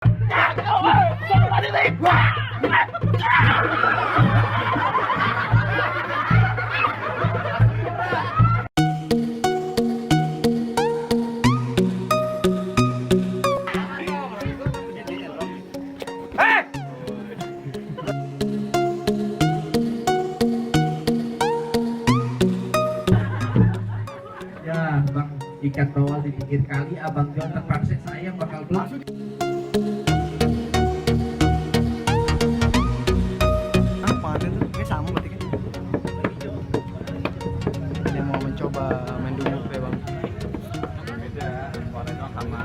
Ya, Bang ikat bawal di pinggir kali, Abang John terpaksa saya bakal beli. Sama berarti kan? Yang mau mencoba main dulu ya bang. Beda, warnanya sama.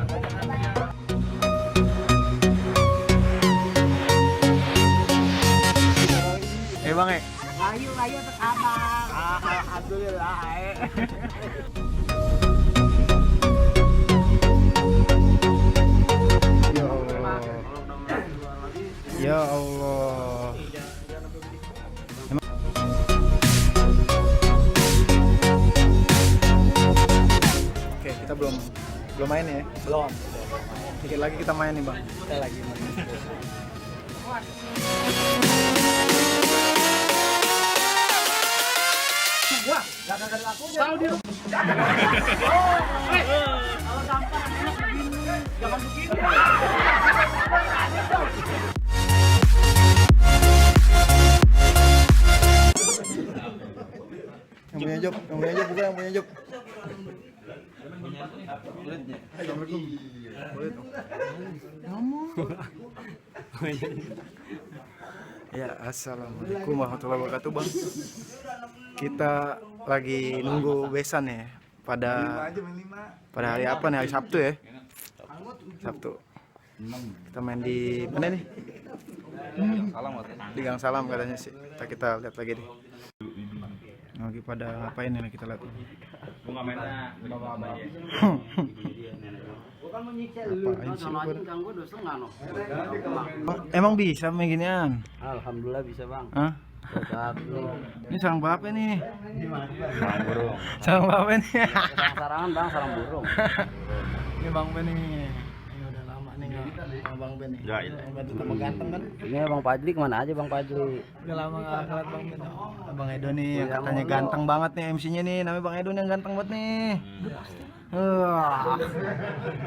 Bang Ayo ke abang. Alhamdulillah. Ya Allah. Oke, kita belum main ya? Belum. Dikit lagi kita main nih, Bang. Kita lagi main. Wah, gak ada laku. Kalau di rumah. Kalau gampang enak begini. Jangan begini. Yang punya job bukan yang punya job. Assalamualaikum. Boleh dong. Ya, assalamualaikum warahmatullahi wabarakatuh, Bang. Kita lagi nunggu besan ya pada hari apa nih? Hari Sabtu ya. Sabtu. Kita main di mana nih? Di Gang Salam katanya sih. Kita lihat lagi deh. Lagi pada ngapain nih kita lihat. Bunga mainnya bawa-bawa. Apain sih lu pada? Emang bisa main ginian? Alhamdulillah bisa bang. Hah? Ini sarang berapa nih? Sarang burung. Sarang berapa nih? Sarangan bang, sarang burung. Ini Bang Ben nih. Ini udah lama nih sama Bang Ben nih. Ya, iya. Bang Ben tambah ganteng kan? Ini Bang Fajri kemana aja Bang Fajri? Udah lama gak ngeliat Bang Ben. Bang Edo nih yang katanya ganteng banget nih MC-nya nih. Namanya Bang Edo nih yang ganteng banget nih.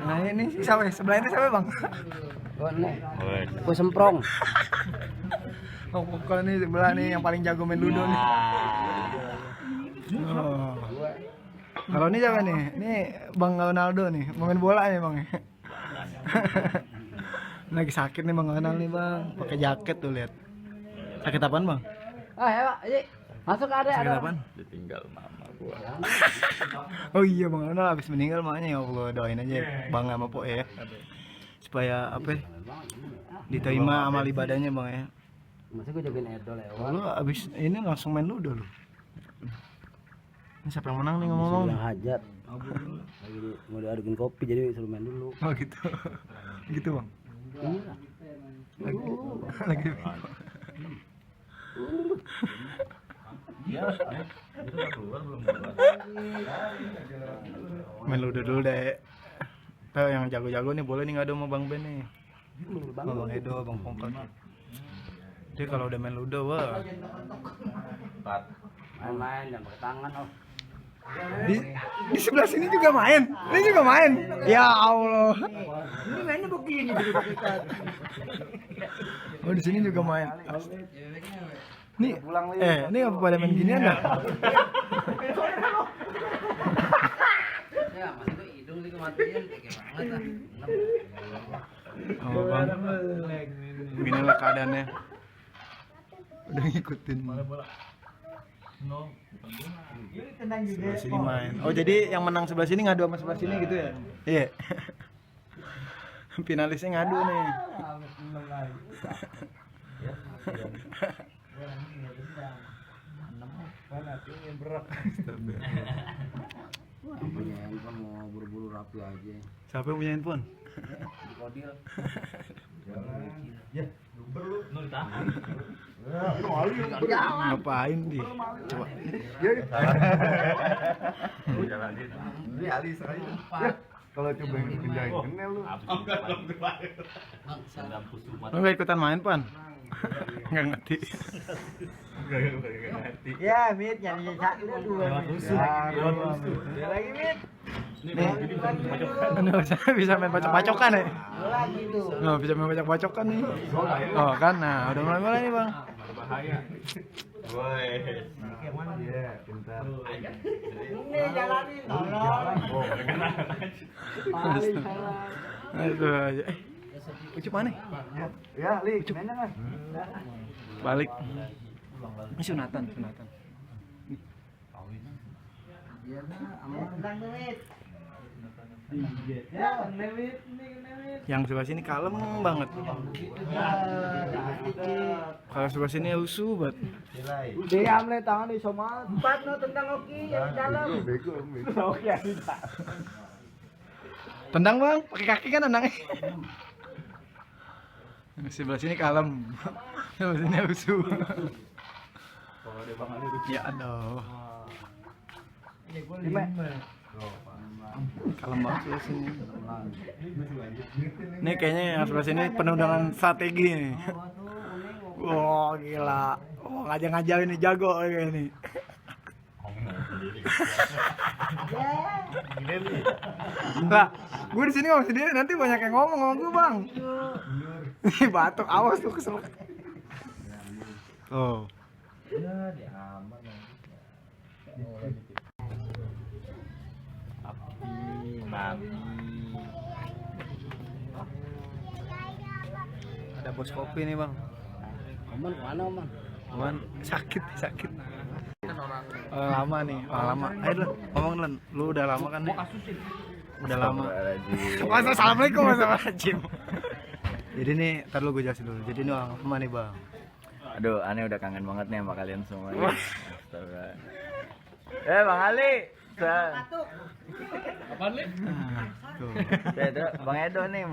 Nah ini siapa ya? Sebelah ini siapa Bang? Oh nih, gue semprong. Oh, kalau ini sebelah nih yang paling jago main ludo nih. Oh. Kalau ini siapa nih? Ini Bang Ronaldo nih, mau main bola nih Bang. Lagi sakit nih Bang Ronaldo nih Bang, pakai jaket tuh lihat. Sakit apaan Bang? Ah ya Pak, ayo masuk ada. Sakit apaan? Ditinggal mama gua. Oh iya Bang Ronaldo habis meninggal makanya ya Allah, doain aja Bang sama Pok ya. Supaya apa ya? Diterima amal ibadahnya Bang ya. Masih gue jagain Edo lewat. Lu abis ini langsung main ludo lu. Ini siapa yang menang nih ngomong-ngomong? Yang hajat. Lagi mau diadukin kopi jadi suruh main dulu. Oh gitu. Gitu Bang. Iya. Lagi. Main ludo dulu deh. Tuh yang jago-jago nih boleh nih ngadu sama Bang Ben nih. Sama Bang Edo, Bang Pongkot. Dia kalau udah main ludo wah. Main-main jangan pakai tangan oh. Di sebelah sini juga main. Ini juga main. Ya Allah. Ini mainnya begini jadi pakai. Oh di sini juga main. Nih, ini apa pada main ginian dah? Ya, masih gue hidung sih kematian kayak banget Oh Bang. Beginilah keadaannya. Udah ngikutin. Sebelah sini main. Oh jadi yang menang sebelah sini ngadu sama sebelah sini gitu ya? Iya. Finalisnya ngadu nih. punya handphone mau buru-buru rapi aja. Siapa yang punya handphone? Di kodil. Ngapain di? Coba. Ini Ali sekali. Kalau coba yang dipindahin kenal lu. Lu nggak ikutan main pan? Nggak ngerti. Ya, Mit, nyari satu dua. Lagi, Mit. Nih, bisa main bacok-bacokan ya? Lagi tuh. Oh, bisa main bacok-bacokan nih. Oh kan, nah udah mulai nih bang. Woi. Iya, pintar. Ini jalanin, tolong. Aduh aja. Ucup mana? Ya, Li, mana kan? Balik. Ini sunatan. Tendang tuh, Mit. Ya, Mit. Yang sebelah sini kalem banget. Kalau sebelah sini lusuh banget. Diam le tangan di sama. Empat no tendang Oki yang di dalam. Oki yang di dalam. Tendang bang, pakai kaki kan tendangnya. Sebelah sini kalem. Sebelah sini lusuh. Ya aduh. Kalem banget sebelah sini. Ini kayaknya yang sebelah sini penuh dengan strategi nih. Wah gila. Wah ngajak-ngajak ini jago kayak ini. Lah, gue di sini ngomong sendiri nanti banyak yang ngomong sama gue bang. Nih batuk, awas tuh kesel. Oh. Ada bos kopi nih bang. Oman mana, Oman? Oman sakit. Lama nih, lama. Ayo lu ngomong Len, lu udah lama kan nih? Udah lama. Masa assalamualaikum Jim. Jadi nih, ntar lu gue jelasin dulu. Jadi ini orang lama nih bang. Aduh, aneh udah kangen banget nih sama kalian semua. Astaga. Bang Ali. Tuh. Bang Edo nih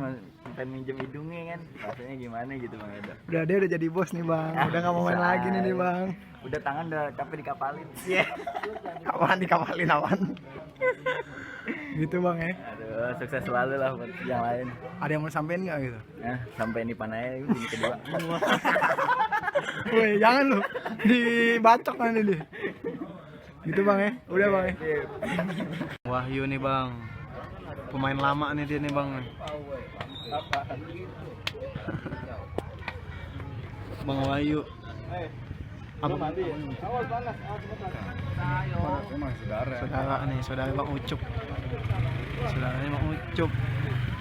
pengen minjem hidungnya kan. Rasanya gimana gitu Bang Edo. Dia udah jadi bos nih bang. Udah nggak mau main lagi nih bang. Udah tangan udah capek dikapalin. Kapan dikapalin awan? Gitu bang ya. Aduh, sukses selalu lah buat yang lain. Ada yang mau sampein nggak gitu? Sampai ini panai ini kedua. Woi jangan lu dibacok nanti deh. Gitu bang ya. Udah bang ya. Wahyu nih bang. Pemain lama nih dia nih bang. Bang Wahyu. Apa? Saudara nih, saudara Bang Ucup. Saudaranya Bang Ucup.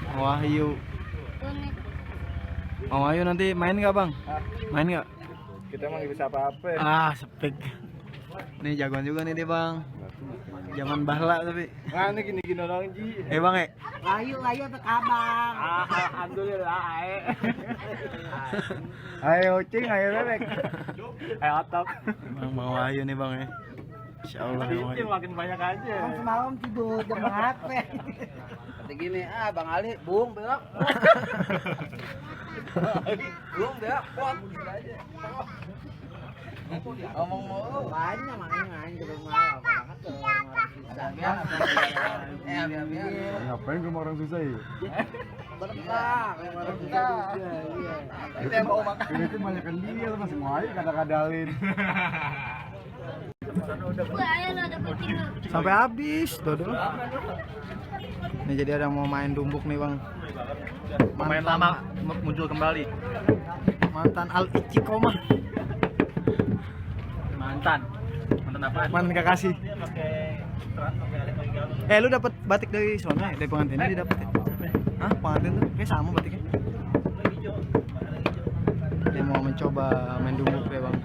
Bang Wahyu. Bang Wahyu nanti main nggak bang? Main nggak? Kita emang bisa apa-apa ya. Sepik. Nih jagoan juga nih dia bang. Zaman bahla tapi. Nah, ini gini-gini orang Ji. Bang Ayo apa kabar? Alhamdulillah. Ayo cing, ayo bebek. Ayo otak. Bang Wahyu nih bang ya. Insya Allah Bang Wahyu. Makin banyak aja. Semalam tidur jam berapa? Kata gini, Bang Ali, bung belok. Bung belok, pot gitu aja. Ngomong mulu banyak makanya main ke rumah banget tuh orang susah. Biar. Ngapain ke rumah orang susah ya? Berkah, kayak orang susah. Iya. Itu yang mau makan. Ini tuh banyakan dia lu masih mau aja kadang-kadalin. Sampai habis, Dodo. Nih jadi ada yang mau main dumbuk nih bang. Pemain lama muncul kembali. Mantan Al Ichikomah. Mantan apa? Mantan Kakashi. Lu dapat batik dari sana ya? Dari pengantinnya dia dapat ya? Hah? Pengantin tuh kayak sama batiknya. Dia mau mencoba main dumbuk ya bang.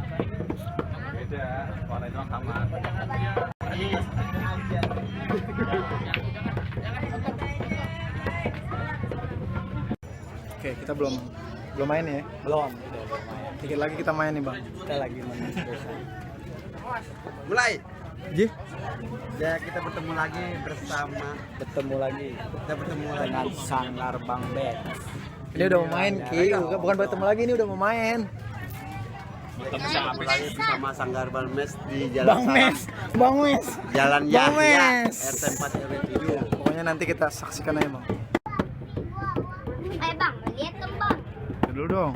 Beda, warna itu sama. Oke, kita belum main ya? Belum. Dikit lagi kita main nih bang. Kita lagi main biasa. Mulai. Ji? Ya kita bertemu lagi bersama. Kita bertemu lagi Dengan Sanggar Bang Bet. Ini udah mau main Ki, bukan bertemu lagi ini udah mau main. Bertemu lagi bersama Sanggar Bang Mes di Jalan Bang Mes. Jalan Bang Yahya Mes. RT 4 RW 7. Pokoknya Pokoknya nanti kita saksikan aja bang. Bang, lihat dong bang. Dulu dong.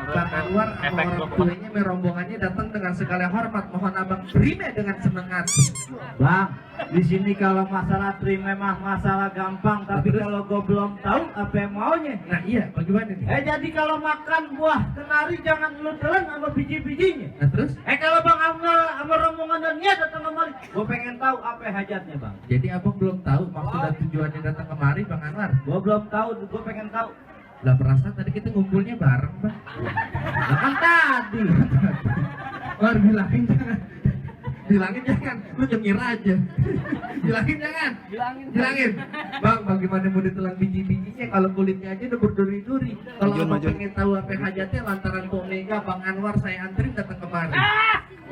Bang Anwar sama orang tuanya rombongannya datang dengan segala hormat. Mohon abang terima dengan senang hati. Bang, di sini kalau masalah terima mah masalah gampang, tapi kalau gue belum tahu apa yang maunya. Nah iya, bagaimana nih? Jadi kalau makan buah kenari jangan lu telan sama biji-bijinya. Nah terus? Kalau Bang Anwar sama rombongan dan dia datang kemari, gue pengen tahu apa hajatnya bang. Jadi abang belum tahu maksud dan tujuannya datang kemari, Bang Anwar? Gue belum tahu, gue pengen tahu. Lah perasaan tadi kita ngumpulnya bareng, Bang. Lah kan tadi. War, bilangin jangan. Bilangin jangan, lu nyengir aja. Bilangin jangan. Bilangin. Bang, bagaimana mau ditelan biji-bijinya kalau kulitnya aja udah berduri-duri. Kalau Majun, abang majun. pengen tahu apa hajatnya lantaran Pak Mega, Bang Anwar saya anterin datang kemari.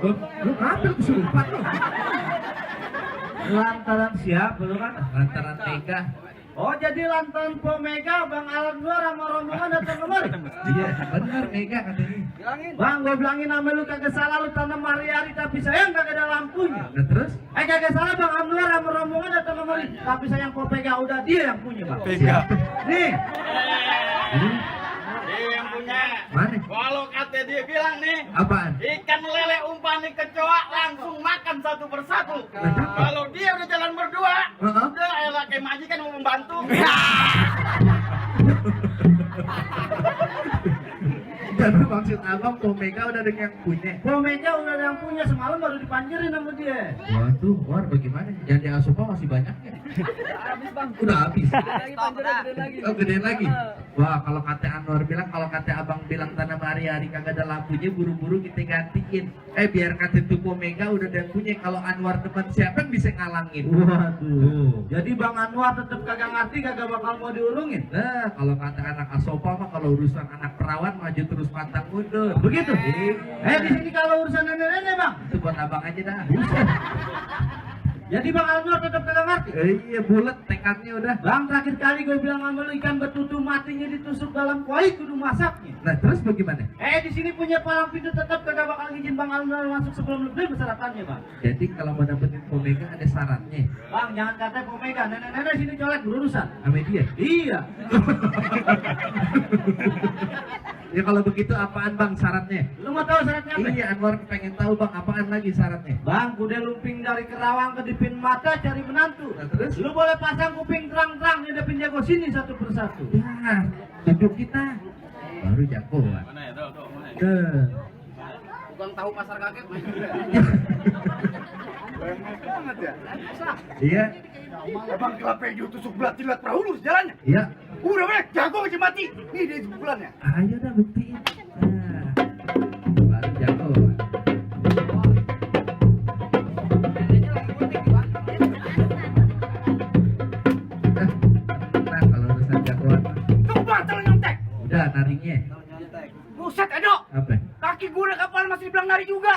Lu ngambil kesurupan lu. Lantaran siapa lu kan? Lantaran Mega. Oh jadi lantaran Po Mega, Bang Anwar sama rombongan datang kemari. Iya, benar Mega katanya. Bang, gue bilangin sama lu kagak salah lu tanam hari-hari tapi sayang kagak ada lampunya. Nah terus? Kagak salah Bang Anwar sama rombongan datang kemari, tapi sayang Po Mega udah dia yang punya bang. Pega. Nih, Dia yang punya. Mana? Kalau kata dia bilang nih, Apaan? ikan lele umpan di kecoa langsung makan satu persatu. Kalau dia udah jalan berdua, Heeh. udah elah kayak majikan mau membantu. Jadi maksud abang Po Mega udah ada yang punya. Po Mega udah ada yang punya, semalam baru dipanjerin sama dia. Waduh, War bagaimana? Yang di Asupa masih banyak ya? Udah habis. Oh, gedein lagi. Wah, kalau kata Anwar bilang, kalau kata abang bilang tanam hari-hari kagak ada lampunya, buru-buru kita gantiin. Biar kata itu Po Mega udah ada yang punya. Kalau Anwar depan siapa yang bisa ngalangin? Waduh. Jadi Bang Anwar tetap kagak ngerti, kagak bakal mau diurungin. Nah, kalau kata anak Asopa mah kalau urusan anak perawan maju terus pantang mundur. Begitu? Di sini kalau urusan nenek-nenek bang. Itu buat abang aja dah. Jadi Bang Anwar tetap kagak ngerti. Iya, bulat tekadnya udah. Bang, terakhir kali gue bilang sama lu ikan betutu matinya ditusuk dalam kuali kudu masaknya. Nah, terus bagaimana? Di sini punya palang pintu tetap kagak bakal izin Bang Anwar masuk sebelum lebih persyaratannya bang. Jadi kalau mau dapetin Po Mega ada syaratnya. Bang, jangan kata Po Mega, nenek-nenek sini colek berurusan. Sama dia. Iya. Ya kalau begitu apaan bang syaratnya? Lu mau tahu syaratnya apa? Iya, Anwar pengen tahu bang apaan lagi syaratnya? Bang, kuda lumping dari Kerawang ke Dipin Mata cari menantu. Nah, terus? Lu boleh pasang kuping terang-terang nyedepin jago sini satu persatu. Nah, duduk kita baru jagoan. Mana ya? Tuh, mana ya? Tuh. Tukang tahu pasar kaget. Iya, Abang kelapa tusuk belat jilat perahu lurus jalannya. iya. Udah bener, jago aja mati. Nih dia sebulannya. Ayo dah buktiin. Nah, baru jagoan. Nah, kalau urusan jagoan mah, Tuh batal nyontek. udah naringnya. Buset, Edo. Apa? Kaki gue udah kapal masih dibilang nari juga.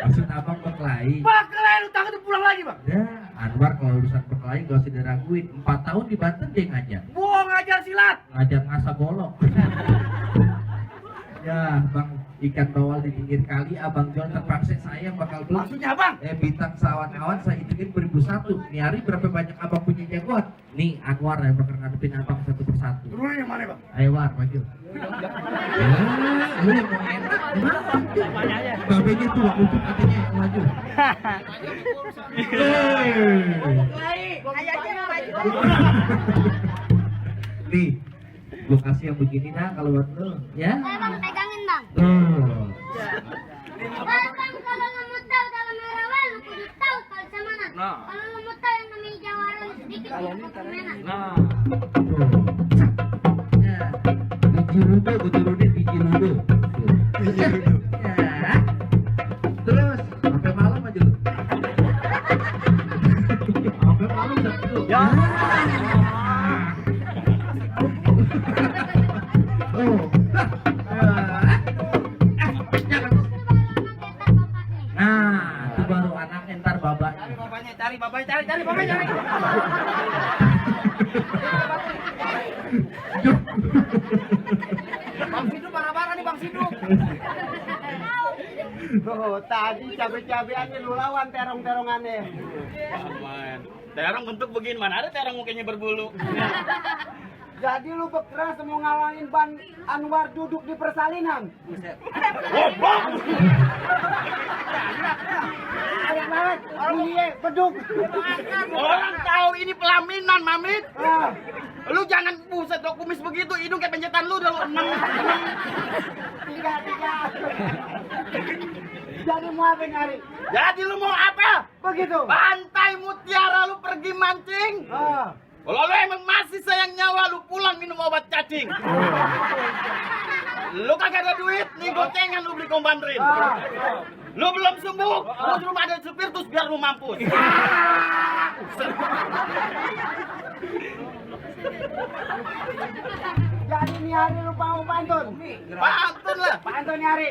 Maksud abang berkelahi. Bakal lu tangan tuh pulang lagi, Bang. Ya, Anwar kalau urusan berkelahi gak usah diraguin. 4 tahun di Banten dia ngajar. Bohong ngajar silat. Ngajar ngasa bolong. Ya, bang, ikan bawal di pinggir kali, abang jual terpaksa saya yang bakal beli. Maksudnya, Bang? Bintang sawan-awan saya hitungin beribu satu. Nih hari berapa banyak abang punya jagoan? Nih Anwar yang bakal ngadepin abang satu persatu. Turun yang mana, Bang? Ayo War, maju. Lu yang mau enak, gimana? Babenya tuh untuk katanya yang maju. Nih, gua kasih yang begini dah kalau buat lu, ya. Bang, pegangin bang. Tuh. Bang, kalau lu mau tahu dalam rawan, lu kudu tahu kalau sama mana. Kalau lu mau tahu yang namanya jawara sedikit, lu kemana? Tuh. Ya. Biji rudo, gua turunin biji rudo. Biji rudo. Ya. Terus, sampai malam aja lu. Sampai malam satu. Ya. Oh. Nah, itu baru anak entar babaknya. Cari babanya. Bang Siduk marah-marah nih Bang Siduk. Oh, tadi cabe-cabeannya lu lawan terong-terongannya. Aman. Terong bentuk begini, mana ada terong mukanya berbulu. Jadi lu berkeras mau ngalangin Ban Anwar duduk di persalinan. Anak-anak, ini beduk. Orang tahu ini pelaminan, Mamit. Ah, Lu jangan buset dok kumis begitu, hidung kayak pencetan lu udah lu enam. tiga. Jadi mau apa nyari? Jadi lu mau apa? Begitu. Pantai Mutiara lu pergi mancing. Ah, Kalau lu emang masih sayang nyawa, lu pulang minum obat cacing. Lu kagak ada duit, nih gocengan lu beli kombandrin. Lu belum sembuh, lu di rumah ada supir terus biar lu mampus. jadi nih hari lu mau pantun. Pantun lah. Pantun nih hari.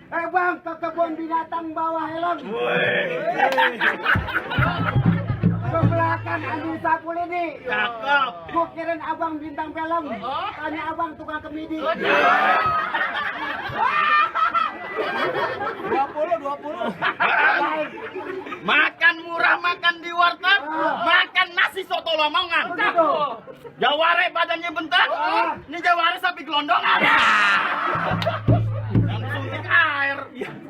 Bang, ke kebun binatang bawa helm. Ke belakang Andi Sapul ini. Cakep. Gua kirain abang bintang film. Tanya abang tukang kemidi. 20. Makan murah, makan di warteg, makan nasi soto Lamongan. Begitu. Jaware badannya bentar, ini jaware sapi gelondongan. Yang suntik air.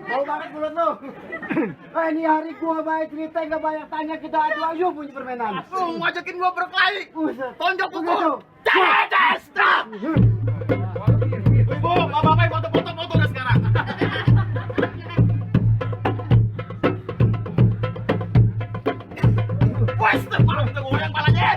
Mau banget mulut lu. Ini hari gua baik cerita nggak banyak tanya kita adu ayu punya permainan. Lu ngajakin gua berkelahi. Buset. Tonjok Begitu. kuku. Cedes, stop. Ibu, bapak foto-foto udah sekarang. Wes, malah kita goyang palanya.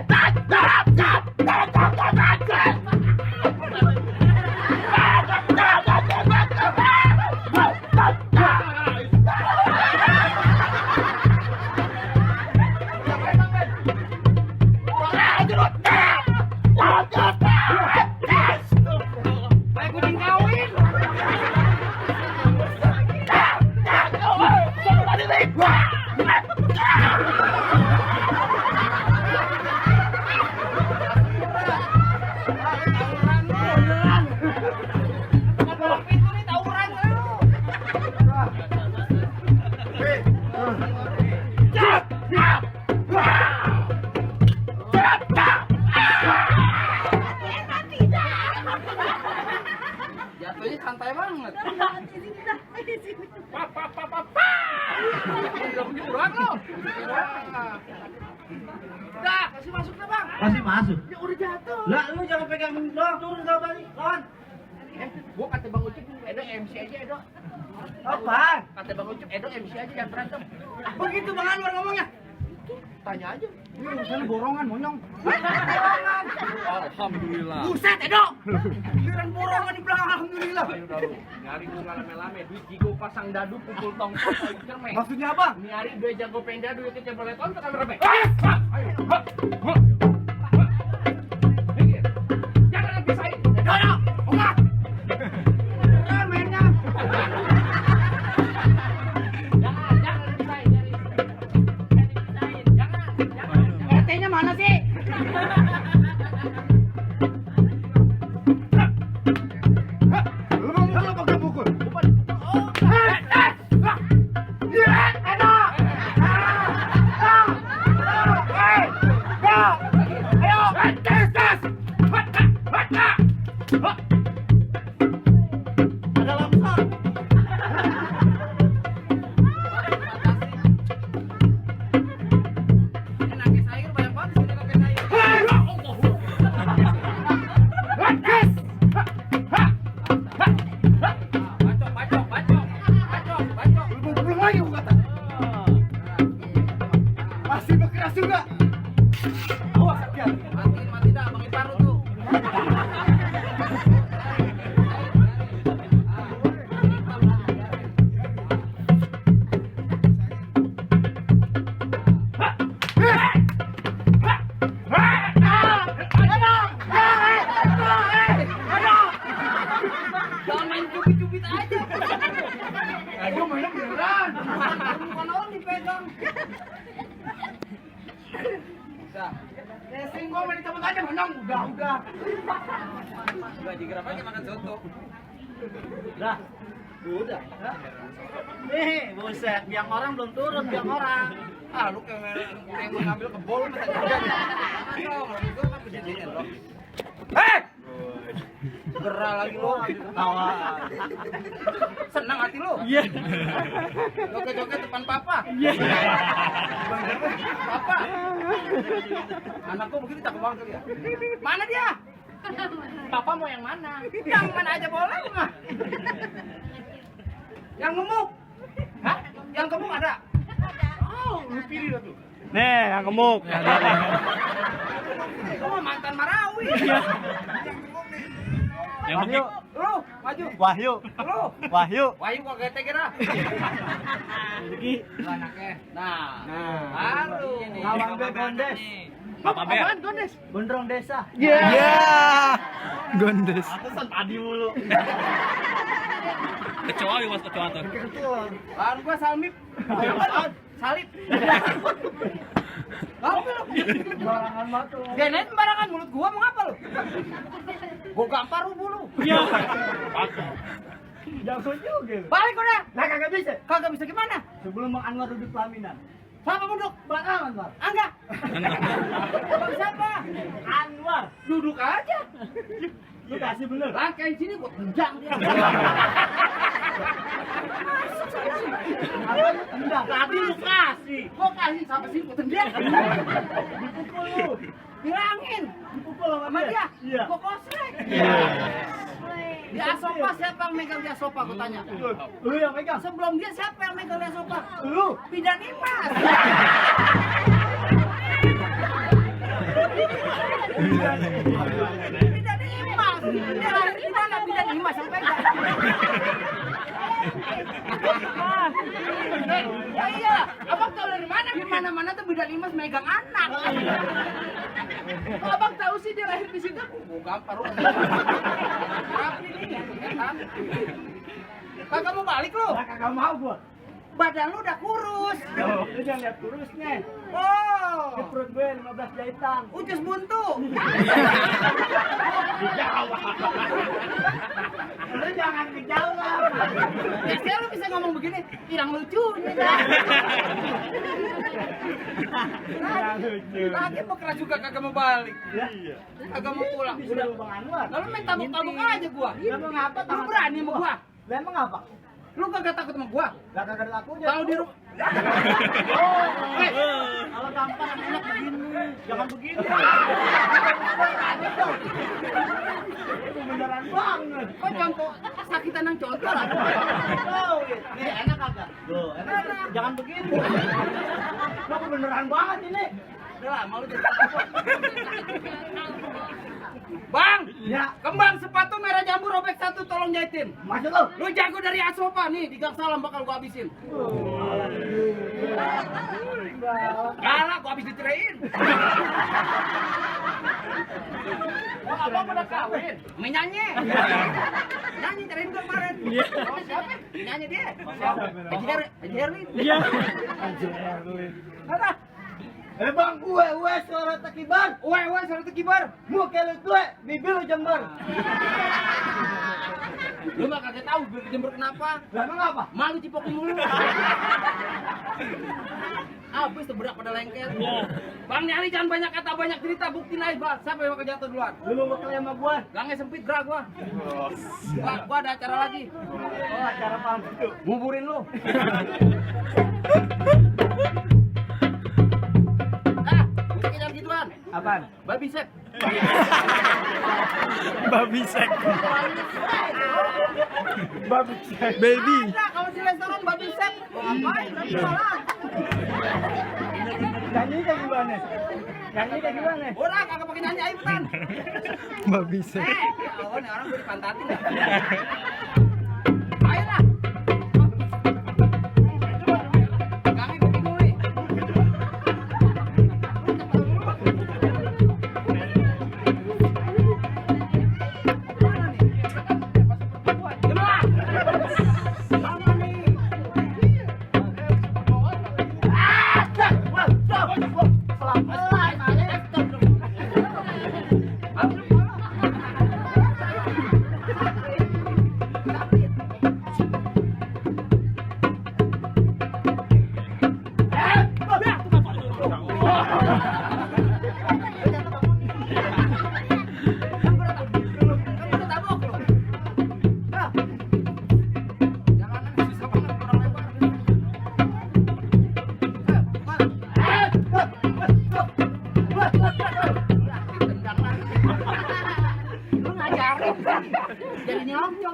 Kayak kucing kawin. Jatuhnya santai banget. Udah, kasih masuk lah bang. Masih masuk. Ya udah jatuh. Lah lu jangan pegang doang, turun kau tadi. Lawan. Gua kata bang Ucup, Edo MC aja Edo. Apa? Kata bang Ucup, Edo MC aja jangan berantem. Begitu Bang Anwar ngomongnya. Tanya aja. Sana borongan monyong. Alhamdulillah. Buset Edo. Giliran borongan di belakang alhamdulillah. Nyari gua lame-lame, duit gigo pasang dadu pukul tongkol lagi cermek. Maksudnya apa? Nyari duit jago penda, duit kecil beleton ke kamera baik. Ayo. Minggir. Jangan dipisahin. Dodo. Enggak. Mainnya. Jangan dipisahin dari. Jangan. RT-nya mana sih? Lu ngomong lu pakai pukul. Ada lamsar. Nangis air banyak banget sih nangis air. Belum lagi gua kata. Masih berkeras juga. Awas hati-hati. Mati dah, Bang Iparu tuh. Jangan main cubit-cubit aja. Aduh mainnya beneran. Bukan orang dipegang. Racing gua main cabut aja menang. Udah. Udah digerak aja makan soto. Dah. Udah. Nih, buset, biang orang belum turun, biang orang. Ah, lu kayak mau ngambil kebol masa kerjanya. Gua kan begini loh. Hei! Gerah lagi lo, ketawa. Senang hati lo? Iya. Joget-joget depan papa. Iya. Papa. Anakku begitu cakep banget ya. Mana dia? Papa mau yang mana? Yang mana aja boleh mah. Yang gemuk? Hah? Yang gemuk ada? Oh, lu pilih lah tuh. Nih, yang gemuk. Kamu mantan Marawi. Yang gemuk. Lu, maju. Wahyu. Lu. Wahyu. Wahyu kok gete kira? Rezeki. Lu anaknya. Nah. Baru. Abang B Gondes. Papa Ber. Apaan Gondes? Gondrong desa. Gondes. Pesan padi mulu. Kecoa mas kecoa tuh. Bahan gua salmip. Salip. Apa lu? Barangan matu. Genet sembarangan mulut gua mau ngapa lu? Gua gampar lu bulu. Iya. Jago juga. Balik udah. Nah, kagak bisa. Kagak bisa gimana? Sebelum Bang Anwar duduk pelaminan. Siapa duduk? Belakangan, Bang. Enggak. Bang siapa? Anwar. Duduk aja. Lu kasih bener. Rangkain sini gua tendang dia. Tendang. Tadi lu kasih. Gua kasih sampai sini gua tendang. Dipukul lu. Bilangin. Dipukul Sama dia. Iya. Gua kosrek. Di Asopa siapa yang megang di Asopa gua tanya. Lu yang pegang. Sebelum dia siapa yang megang di Asopa? Lu. Bidan Imas. Bidan Imas. Dia lahir di mana Bidan Imas yang pegang? Ya iya, abang tahu dari mana? Di mana-mana tuh Bidan Imas megang anak. Kalau abang tahu sih dia lahir di situ, gampar. Rapi nih, ya kan? Kagak mau balik lu? Nah, kagak mau gua. Badan lu udah kurus. Lu jangan lihat kurusnya. Di Oh, perut gue 15 jahitan. ucus buntu. Lu jangan dijawab. Biasanya lu bisa ngomong begini, irang lucu. Lagi mau keras juga kagak mau balik. Iya. Kagak mau pulang. Udah Bang Anwar. Lalu main tabuk-tabuk aja gua. Lah emang apa? Lu berani sama gua? Lah emang apa? Lu kagak takut sama gua? Lah kagak ada lakunya. Kalau di rumah Kalau tampar enak begini. Jangan begini. Itu beneran banget. kok contoh sakitan yang contoh lah. Oh, nih enak kagak? Tuh, enak. Jangan begini. Lo beneran banget ini. Udah lah, malu jadi Bang, Ya, kembang sepatu merah jambu robek satu, tolong jahitin. masuk lo. Lu jago dari Asopa nih, di Gang Salam bakal gua habisin. Galak, gua habis diceraiin. Oh, abang udah kawin, main nyanyi. Nyanyi cerain gua kemarin. Oh, siapa? Nyanyi dia. Siapa? Haji Herlin. Iya. Mana? Bang gue suara tekibar. Uwe, suara kibar. Muka lu tua, bibir lu jember. Lu mah kagak tahu gue kejember kenapa? Lah emang apa? Malu cipokin mulu. Habis terberak pada lengket. Bang Nyali jangan banyak kata, banyak cerita, buktiin aja, Bang. Siapa yang bakal jatuh duluan? Lu mau klaim sama gua? Gangnya sempit, gerak gua. Gua ada acara lagi. Oh, acara paham itu. Nguburin lu. Ah, musiknya jangan gituan. Apaan? Babi set. Babi sek. Babi cek. Baby. Ada kalau di restoran babi set. Gua ngapain? Nanti salah. Nyanyi kayak gimana? Nyanyi kayak gimana? Udah, kagak pakai nyanyi aja, Butan. Babi sek. Oh, nih orang gue dipantatin ya. Ayolah. Kami bingung nih. Jemlah. Mana nih?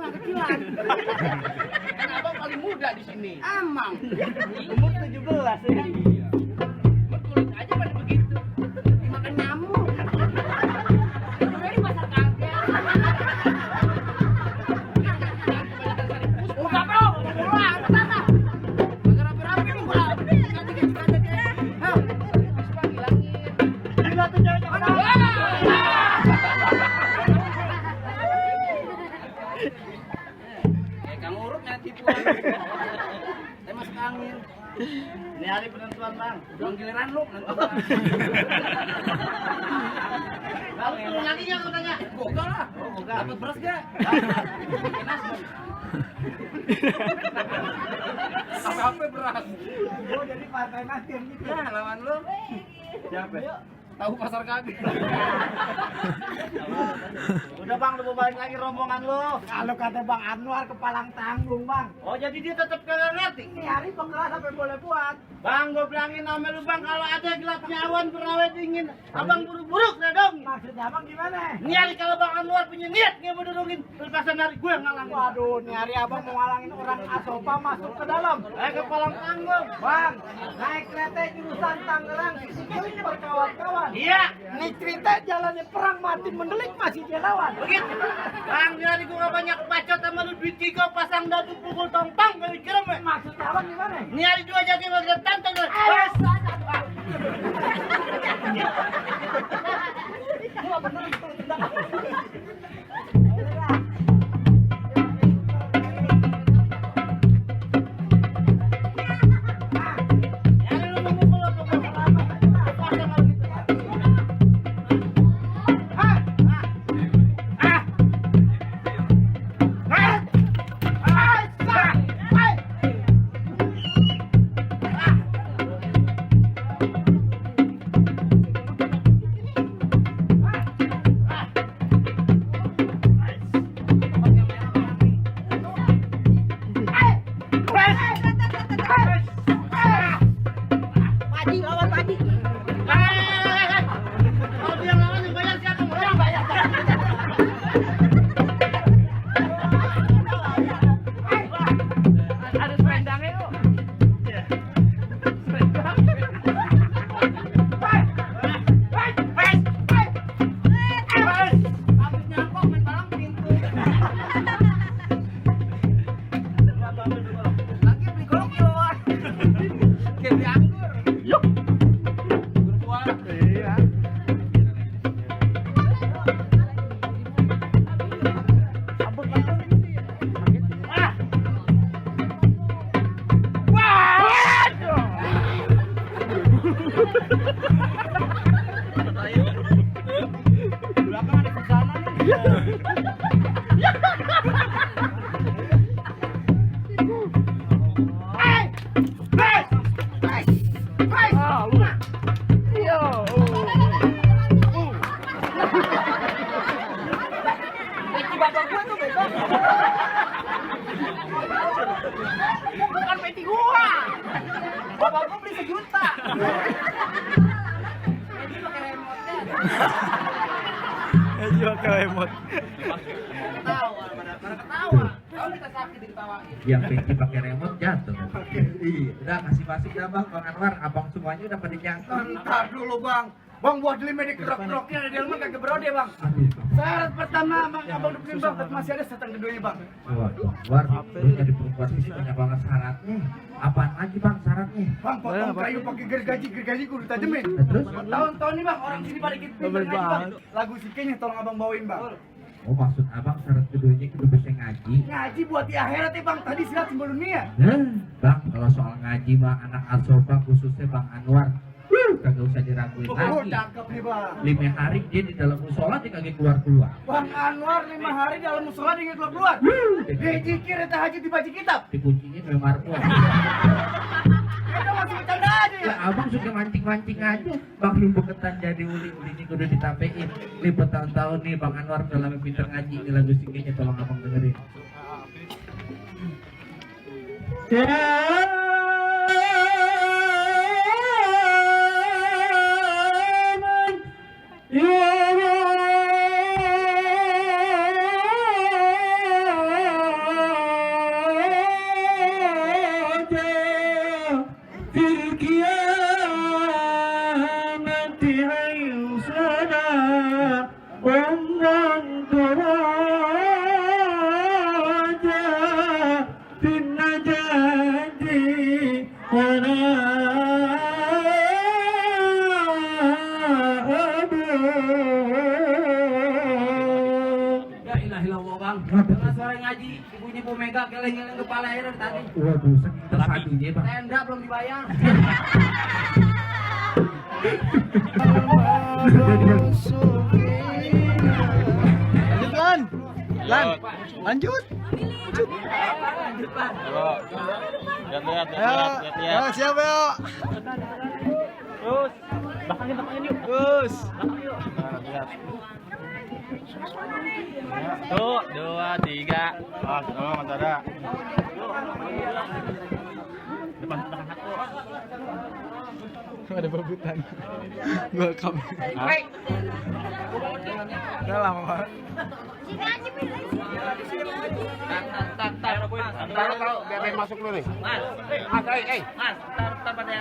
anak kecilan. Kan abang paling muda di sini. Amang. Umur 17 ya. Kulit aja pada begitu. Dimakan nyamuk. Udah di pasar kaget. Oh, apa? Pulang, apa? Agar rapi-rapi nih, gua. Ganti-ganti deh. Hah? Bisa hilangin. Gila tuh cewek mana? Kang Urut nyari tipuan. Saya masuk angin. Ini hari penentuan bang. Belum giliran lu penentuan. Lalu turun lagi nggak katanya? Boga lah. Oh boga. Dapat beras gak? Sampai beras. Oh, jadi partai Nasdem gitu. Ya lawan lu. Siapa? Tahu pasar kaki. Udah bang, lu balik lagi rombongan lu. Kalau kata Bang Anwar kepalang tanggung, Bang. Oh jadi dia tetap kagak ngerti. Ini hari pengeras sampai boleh buat. Bang, gue bilangin sama lu bang, kalau ada gelapnya awan berawet dingin, abang buru-buru dah dong. Maksudnya Bang gimana? Ini hari kalau Bang Anwar punya niat nggak mau dorongin, lepasan hari gue yang ngalangin. Waduh, ini hari Abang mau ngalangin orang Asopa masuk ke dalam. Ke palang tanggung. Bang, naik kereta jurusan Tangerang, Sikil berkawan-kawan. Iya, Ini cerita jalannya perang mati mendelik masih dia lawan. begitu. Bang, jadi gue gak banyak bacot sama lu duit tiga pasang dadu pukul tong-tong gak kira me. Maksudnya Abang gimana? Ini hari dua jadi bagian tantang. Padi lawan padi. Kalau dia lawan yang bayar siapa? Yang bayar. Ada selendangnya yuk. Lagi beli golok kiloan. Kayak beli anggur. Yuk. Berbuah. Iya. Belakang ada bencana nih. Bapak gue tuh bego. Bukan peti gua. Bapak gue beli 1 juta. Ini pakai remote-nya. Pakai emot. Ketawa, pada ketawa. Kalau kita sakit diketawain. Yang Peci pakai remote jatuh. Iya, udah kasih masuk dah Bang Anwar, abang semuanya udah pada jangkau. Ntar dulu Bang. Bang buat lima di kerok-keroknya ada dalam kagak berode Bang. Aduh, Syarat pertama Bang Abang depan Bang, tapi masih ada syarat keduanya Bang. waduh, Anwar, lu jadi perempuan sih banyak banget syaratnya. Apaan lagi Bang syaratnya? Bang potong kayu pakai gergaji kudu tajemin. Nah, terus? Tahun-tahun nih Bang, orang sini pada kita ngaji Bang. Lagu sikenya tolong Abang bawain Bang. Oh maksud abang syarat keduanya kudu bisa ngaji. Ngaji buat di akhirat ya Bang, tadi silat simbol dunia. Nah, Bang, kalau soal ngaji mah anak Asofa khususnya Bang Anwar, kagak usah diraguin Oh, lagi. cakep nih Bang. 5 hari dia di dalam musola dia kagak keluar-keluar. Bang Anwar 5 hari dalam musola dia keluar-keluar. Dia zikir eta haji dibaca kitab. Dikuncinya memar pun. Kita masih bercanda aja ya. Ya abang suka mancing-mancing aja. Bang Lumbu ketan jadi uli-ulinya kudu ditapein. Ini bertahun-tahun nih Bang Anwar udah lama pinter ngaji. Ini lagu singkirnya tolong abang dengerin. bang. Dengar suara ngaji, ibunya Bu Mega geleng-geleng kepala air tadi. Waduh, saking tersadunya bang. Tenda belum dibayar. Lanjut Lan. Lan. Lanjut. Lanjut Pak. Ayo, siap ya. Terus, belakangin yuk. Terus. Tuh, 2, 3. Mantara. Depan aku. Ada perebutan. Gua rekam. Udah lama banget. Taruh biar masuk dulu nih. Mas, tar pada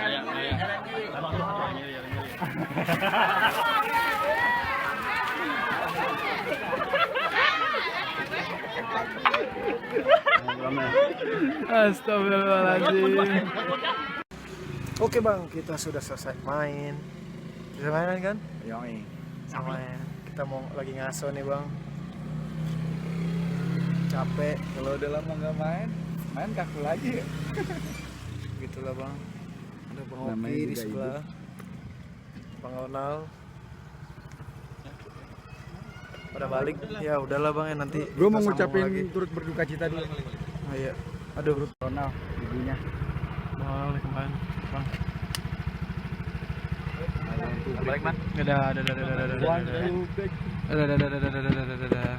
Astagfirullahaladzim. Oke bang, kita sudah selesai main. Bisa main kan? Yoi. Sama ya. Kita mau lagi ngaso nih bang. Capek. Kalau udah lama nggak main kaku lagi ya. Gitulah bang. Ada bang Namanya Oki di juga sebelah. Bang Ronald. Pada balik. Ya udahlah bang ya nanti. Gue mau kita sambung ngucapin lagi. turut berduka cita dulu. Oh, iya. Aduh. Ronald, ibunya. Bang kemarin. Bang. Balik, Man. Dadah. One, two, three. Dadah.